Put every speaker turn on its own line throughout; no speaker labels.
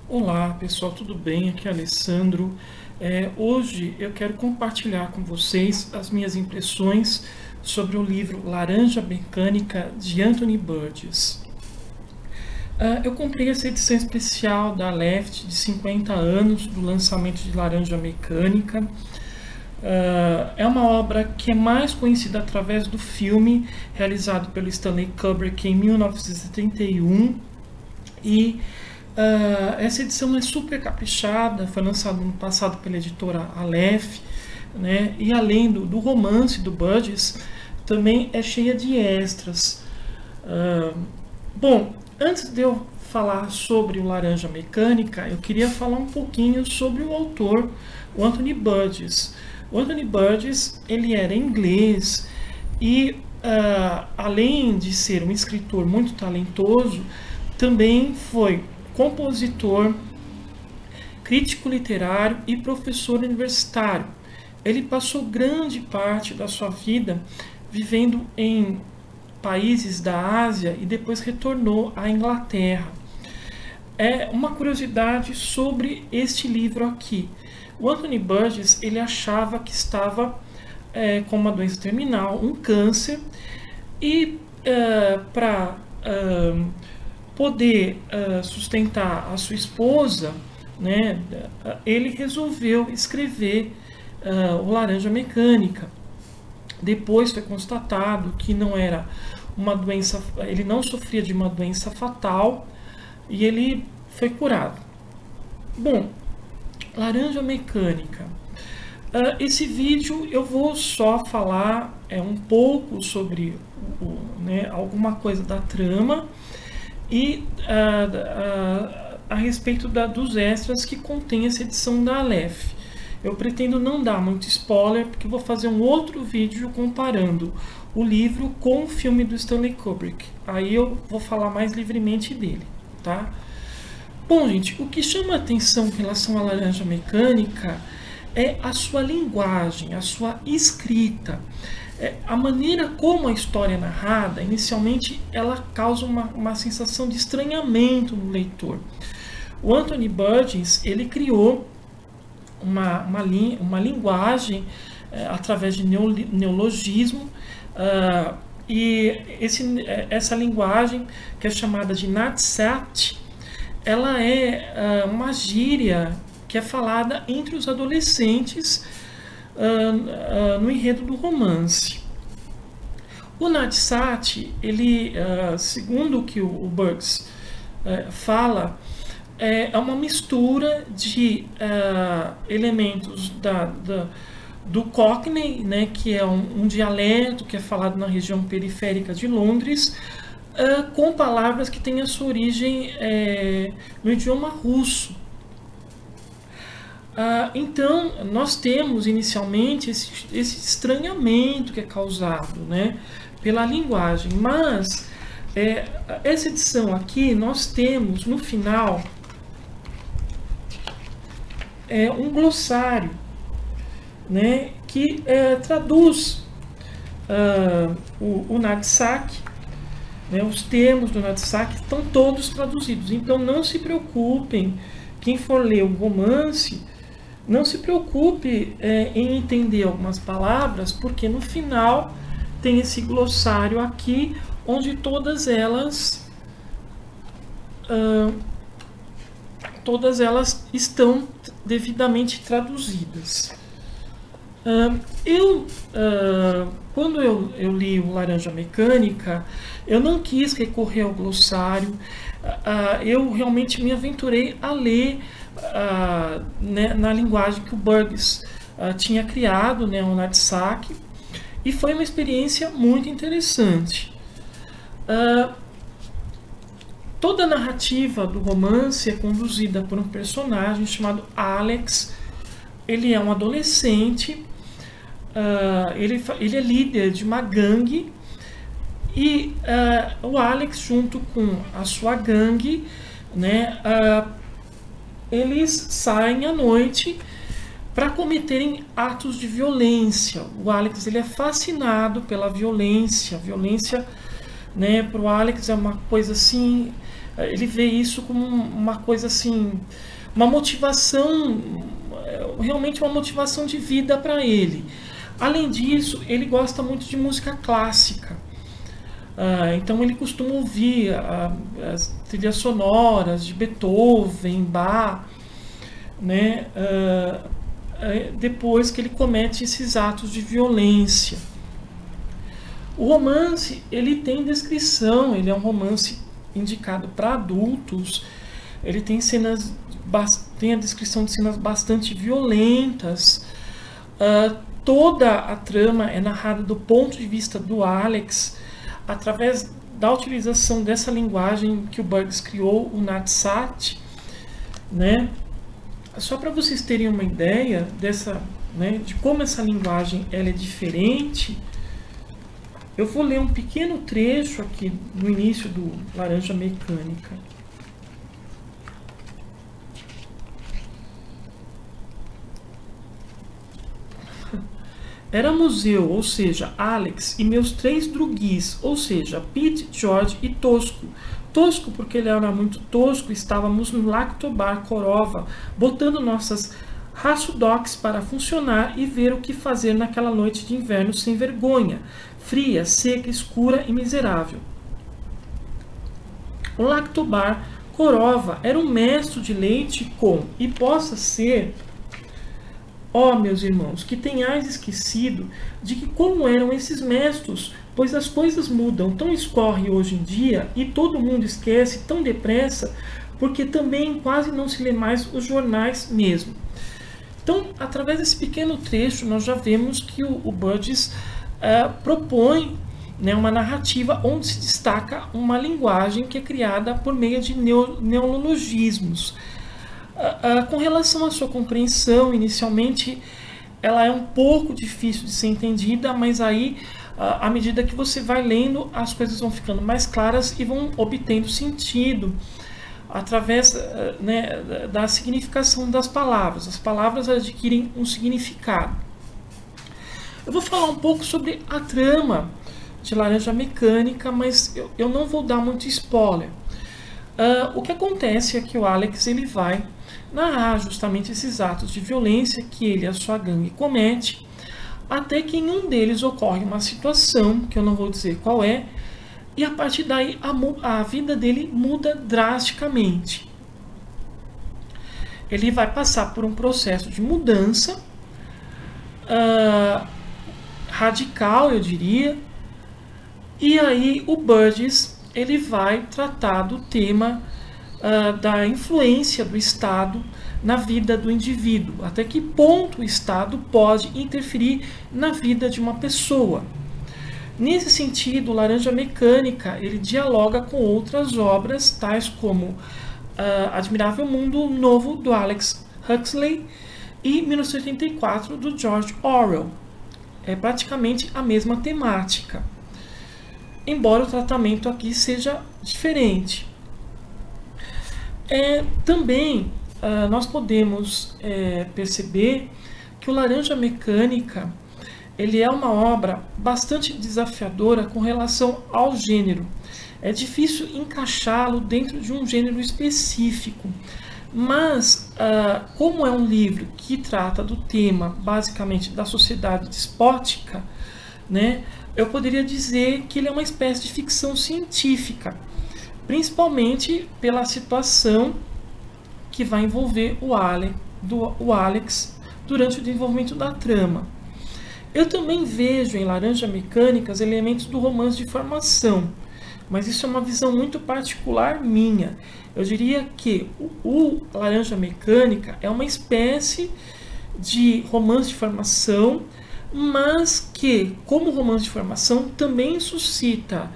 Olá pessoal, tudo bem? Aqui é Alessandro. Hoje eu quero compartilhar com vocês as minhas impressões sobre o livro Laranja Mecânica de Anthony Burgess. Eu comprei essa edição especial da Left de 50 anos do lançamento de Laranja Mecânica. É uma obra que é mais conhecida através do filme realizado pelo Stanley Kubrick em 1971 e essa edição é super caprichada, foi lançada no ano passado pela editora Aleph, né? E além do romance do Burgess, também é cheia de extras. Bom, antes de eu falar sobre o Laranja Mecânica, eu queria falar um pouquinho sobre o autor, o Anthony Burgess. O Anthony Burgess, ele era inglês e, além de ser um escritor muito talentoso, também foi compositor, crítico literário e professor universitário. Ele passou grande parte da sua vida vivendo em países da Ásia e depois retornou à Inglaterra. Uma curiosidade sobre este livro aqui. O Anthony Burgess, ele achava que estava com uma doença terminal, um câncer, e para poder sustentar a sua esposa, né, ele resolveu escrever o Laranja Mecânica. Depois foi constatado que não era uma doença, ele não sofria de uma doença fatal e ele foi curado. Bom, Laranja Mecânica. Esse vídeo eu vou só falar um pouco sobre alguma coisa da trama e a respeito dos extras que contém essa edição da Aleph. Eu pretendo não dar muito spoiler, porque vou fazer um outro vídeo comparando o livro com o filme do Stanley Kubrick. Aí eu vou falar mais livremente dele, tá? Bom, gente, o que chama a atenção em relação à Laranja Mecânica é a sua linguagem, a sua escrita. A maneira como a história é narrada, inicialmente, ela causa uma sensação de estranhamento no leitor. O Anthony Burgess, ele criou uma linguagem através de neologismo, e essa linguagem, que é chamada de Nadsat, ela é uma gíria que é falada entre os adolescentes no enredo do romance. O Nadsat, ele, segundo o que o Burgess fala, é uma mistura de elementos do Cockney, né, que é um dialeto que é falado na região periférica de Londres, com palavras que têm a sua origem no idioma russo. Então, nós temos inicialmente esse estranhamento que é causado, né, pela linguagem, mas essa edição aqui nós temos no final um glossário, né, que traduz o Nadsat, né, os termos do Nadsat estão todos traduzidos. Então não se preocupem, quem for ler o romance, não se preocupe em entender algumas palavras, porque no final tem esse glossário aqui, onde todas elas estão devidamente traduzidas. Quando eu li o Laranja Mecânica, eu não quis recorrer ao glossário, eu realmente me aventurei a ler na linguagem que o Burgess tinha criado, né, o Nadsat, e foi uma experiência muito interessante. Toda a narrativa do romance é conduzida por um personagem chamado Alex. Ele é um adolescente, ele é líder de uma gangue, e o Alex, junto com a sua gangue, né, eles saem à noite para cometerem atos de violência. O Alex, ele é fascinado pela violência né? Para o Alex é uma coisa assim, ele vê isso como uma coisa assim, uma motivação, realmente uma motivação de vida para ele. Além disso, ele gosta muito de música clássica. Então ele costuma ouvir as trilhas sonoras de Beethoven, Bach, né? Depois que ele comete esses atos de violência. O romance, ele tem descrição, ele é um romance indicado para adultos, ele tem tem a descrição de cenas bastante violentas. Toda a trama é narrada do ponto de vista do Alex, através da utilização dessa linguagem que o Burgess criou, o Nadsat, né? Só para vocês terem uma ideia dessa, né, de como essa linguagem ela é diferente, eu vou ler um pequeno trecho aqui no início do Laranja Mecânica. Éramos eu, ou seja, Alex, e meus 3 druguis, ou seja, Pete, George e Tosco. Tosco porque ele era muito tosco, estávamos no Lactobar Korova, botando nossas Hassudocs para funcionar e ver o que fazer naquela noite de inverno sem vergonha, fria, seca, escura e miserável. O Lactobar Korova era um mestre de leite com, e possa ser, ó meus irmãos, que tenhais esquecido de que como eram esses mestres, pois as coisas mudam, tão escorre hoje em dia, e todo mundo esquece tão depressa, porque também quase não se lê mais os jornais mesmo. Então, através desse pequeno trecho, nós já vemos que o Burgess propõe, né, uma narrativa onde se destaca uma linguagem que é criada por meio de neologismos. Com relação à sua compreensão, inicialmente ela é um pouco difícil de ser entendida, mas aí, à medida que você vai lendo, as coisas vão ficando mais claras e vão obtendo sentido através, né, da significação das palavras. As palavras adquirem um significado. Eu vou falar um pouco sobre a trama de Laranja Mecânica, mas eu não vou dar muito spoiler. O que acontece é que o Alex ele vai narrar justamente esses atos de violência que ele e a sua gangue comete, até que em um deles ocorre uma situação, que eu não vou dizer qual é, e a partir daí a vida dele muda drasticamente. Ele vai passar por um processo de mudança radical, eu diria, e aí o Burgess ele vai tratar do tema da influência do Estado na vida do indivíduo, até que ponto o Estado pode interferir na vida de uma pessoa. Nesse sentido, Laranja Mecânica ele dialoga com outras obras, tais como Admirável Mundo Novo, do Aldous Huxley, e 1984, do George Orwell. É praticamente a mesma temática, embora o tratamento aqui seja diferente. Também nós podemos perceber que o Laranja Mecânica ele é uma obra bastante desafiadora com relação ao gênero. É difícil encaixá-lo dentro de um gênero específico, mas como é um livro que trata do tema basicamente da sociedade despótica, né, eu poderia dizer que ele é uma espécie de ficção científica, principalmente pela situação que vai envolver o Alex durante o desenvolvimento da trama. Eu também vejo em Laranja Mecânica elementos do romance de formação, mas isso é uma visão muito particular minha. Eu diria que o Laranja Mecânica é uma espécie de romance de formação, mas que, como romance de formação, também suscita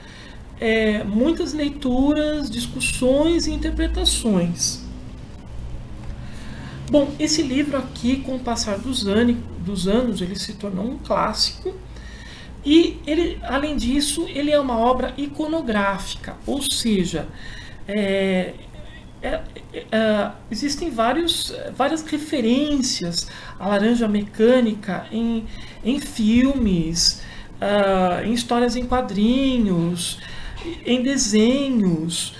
muitas leituras, discussões e interpretações. Bom, esse livro aqui, com o passar dos anos, ele se tornou um clássico. E ele, além disso, ele é uma obra iconográfica, ou seja, existem várias referências à Laranja Mecânica em filmes, em histórias em quadrinhos, em desenhos,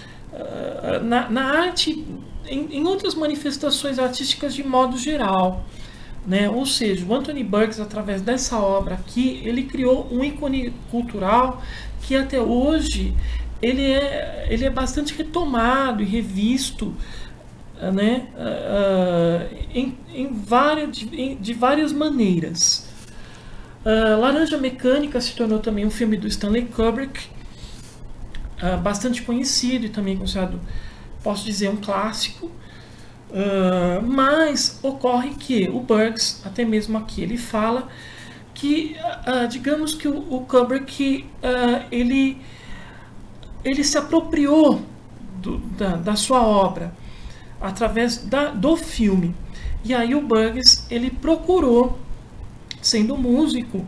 na arte, em outras manifestações artísticas de modo geral, né? Ou seja, o Anthony Burgess, através dessa obra aqui, ele criou um ícone cultural que até hoje ele é bastante retomado e revisto, né? De várias maneiras. Laranja Mecânica se tornou também um filme do Stanley Kubrick, bastante conhecido e também considerado, posso dizer, um clássico. Mas ocorre que o Burgess, até mesmo aqui, ele fala que, digamos que o Kubrick, ele se apropriou da sua obra através do filme. E aí o Burgess, ele procurou, sendo músico,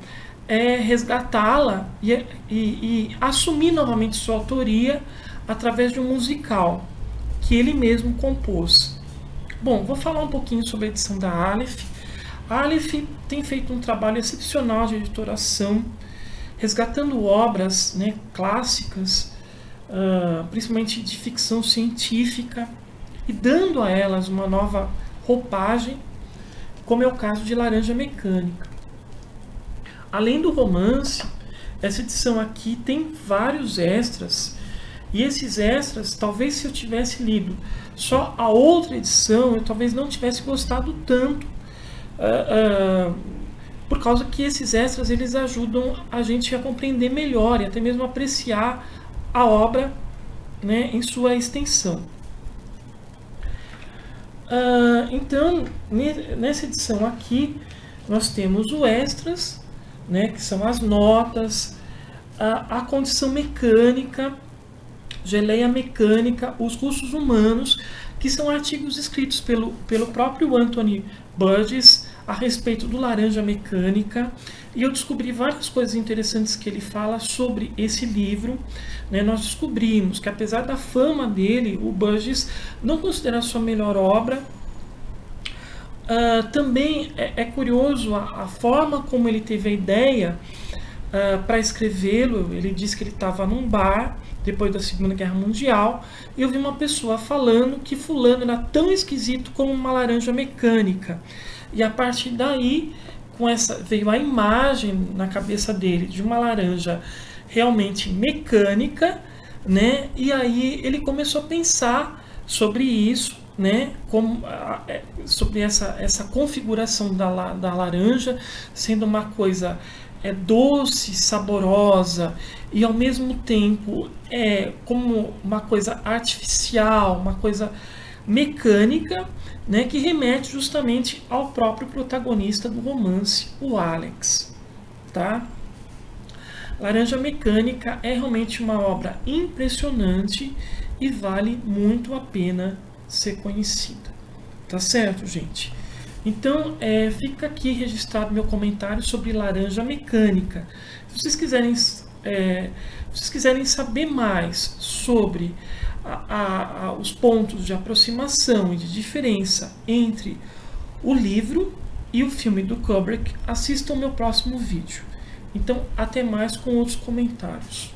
resgatá-la e assumir novamente sua autoria através de um musical que ele mesmo compôs. Bom, vou falar um pouquinho sobre a edição da Aleph. A Aleph tem feito um trabalho excepcional de editoração, resgatando obras, né, clássicas, principalmente de ficção científica, e dando a elas uma nova roupagem, como é o caso de Laranja Mecânica. Além do romance, essa edição aqui tem vários extras, e esses extras, talvez se eu tivesse lido só a outra edição, eu talvez não tivesse gostado tanto, por causa que esses extras, eles ajudam a gente a compreender melhor e até mesmo apreciar a obra, né, em sua extensão. Então, nessa edição aqui, nós temos o extras, né, que são as notas, a condição mecânica, geleia mecânica, os cursos humanos, que são artigos escritos pelo próprio Anthony Burgess a respeito do Laranja Mecânica, e eu descobri várias coisas interessantes que ele fala sobre esse livro, né? Nós descobrimos que, apesar da fama dele, o Burgess não considera a sua melhor obra. Também é curioso a forma como ele teve a ideia para escrevê-lo. Ele disse que ele estava num bar depois da Segunda Guerra Mundial, e eu vi uma pessoa falando que fulano era tão esquisito como uma laranja mecânica. E a partir daí, veio a imagem na cabeça dele de uma laranja realmente mecânica, né? E aí ele começou a pensar sobre isso, né? Sobre essa configuração da laranja sendo uma coisa doce, saborosa, e ao mesmo tempo como uma coisa artificial, uma coisa mecânica, né, que remete justamente ao próprio protagonista do romance, o Alex, tá? Laranja Mecânica é realmente uma obra impressionante e vale muito a pena ser conhecida, tá certo, gente? Então, fica aqui registrado meu comentário sobre Laranja Mecânica. Se vocês quiserem saber mais sobre os pontos de aproximação e de diferença entre o livro e o filme do Kubrick, assistam ao meu próximo vídeo. Então, até mais com outros comentários.